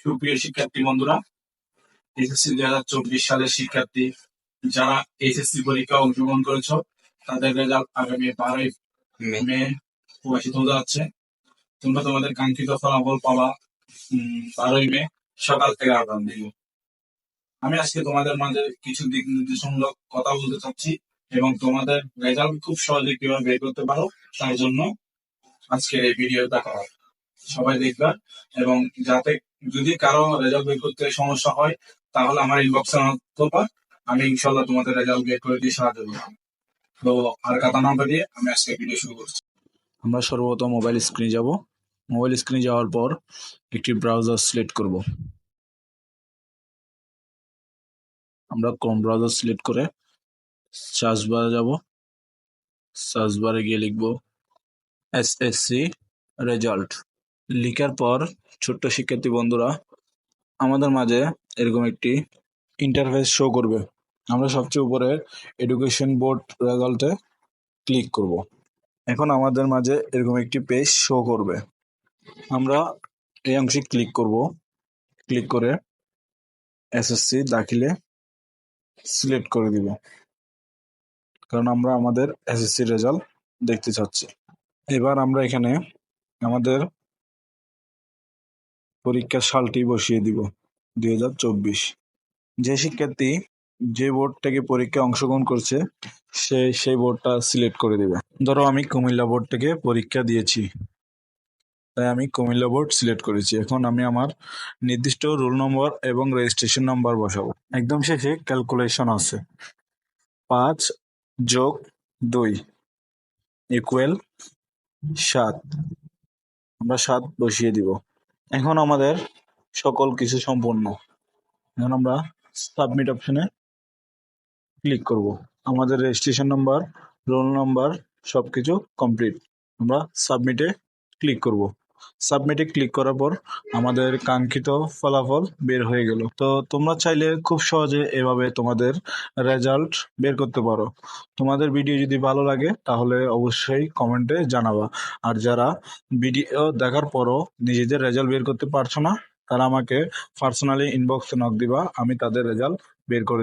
সুপ্রিয় শিক্ষার্থী বন্ধুরা, এসএসসি 2024 সালের শিক্ষার্থী যারা এসএসসি পরীক্ষা অংশগ্রহণ করেছ, তাদের রেজাল্ট আগামী 12 মে প্রকাশিত হতে যাচ্ছে। তোমরা তোমাদের কাঙ্ক্ষিত ফলাফল পাবা 12 মে সকাল 11টার দিকে। আমি আজকে তোমাদের মাঝে কিছু দিক নির্দেশমূলক কথা বলতে চাচ্ছি এবং তোমাদের রেজাল্ট খুব সহজে কিভাবে বের করতে পারো তার জন্য আজকের এই ভিডিওটা করা। সবাই দেখবা এবং যাতে যদি কারো রেজাল্ট বের করতে সমস্যা হয় তাহলে আমার ইনবক্সে করবা, আমি ইনশাল্লাহ তোমাদের রেজাল্ট বের করে দিয়ে সাহায্য করবো। তো আর কথা না বাড়িয়ে আমি আজকে ভিডিও শুরু করছি। আমরা সর্বপ্রথম মোবাইল স্ক্রিনে যাব। মোবাইল স্ক্রিনে যাওয়ার পর একটি ব্রাউজার সিলেক্ট করব। আমরা ক্রোম ব্রাউজার সিলেক্ট করে সার্চ বারে যাব। সার্চ বারে গিয়ে লিখব এসএসসি রেজাল্ট। লেখার পর ছোট্ট শিক্ষার্থী বন্ধুরা, আমাদের মাঝে এরকম একটি ইন্টারফেস শো করবে। আমরা সবচেয়ে উপরে এডুকেশন বোর্ড রেজাল্টে ক্লিক করব। এখন আমাদের মাঝে এরকম একটি পেজ শো করবে। আমরা এই অংশে ক্লিক করব। ক্লিক করে এসএসসি দাখিলে সিলেক্ট করে দিব, কারণ আমরা আমাদের এসএসসি রেজাল্ট দেখতে চাচ্ছি। এবার আমরা এখানে আমাদের পরীক্ষার সালটি বসিয়ে দিব 2024। যে শিক্ষার্থী যে বোর্ড থেকে পরীক্ষায় অংশগ্রহণ করছে সে সেই বোর্ডটা সিলেক্ট করে দিবে। ধরো আমি কুমিল্লা বোর্ড থেকে পরীক্ষা দিয়েছি, তাই আমি কুমিল্লা বোর্ড সিলেক্ট করেছি। এখন আমি আমার নির্দিষ্ট রোল নম্বর এবং রেজিস্ট্রেশন নাম্বার বসাবো। একদম শেষে ক্যালকুলেশন আছে, 5 + 2 = 7। আমরা 7 বসিয়ে দিব। এখন আমাদের সকল কিছু সম্পূর্ণ। এখন আমরা সাবমিট অপশনে ক্লিক করব। আমাদের রেজিস্ট্রেশন নাম্বার, রোল নাম্বার সবকিছু কমপ্লিট। আমরা সাবমিটে ক্লিক করব। সাবমিটে ক্লিক করার পর আমাদের কাঙ্ক্ষিত ফলাফল বের হয়ে গেল। তো তোমরা চাইলে খুব সহজে এভাবে তোমাদের রেজাল্ট বের করতে পারো। তোমাদের ভিডিও যদি ভালো লাগে তাহলে অবশ্যই কমেন্টে জানাবা। আর যারা ভিডিও দেখার পরও নিজেদের রেজাল্ট বের করতে পারছো না, তারা আমাকে পার্সোনালি ইনবক্সে নক দিবা, আমি তাদের রেজাল্ট বের করে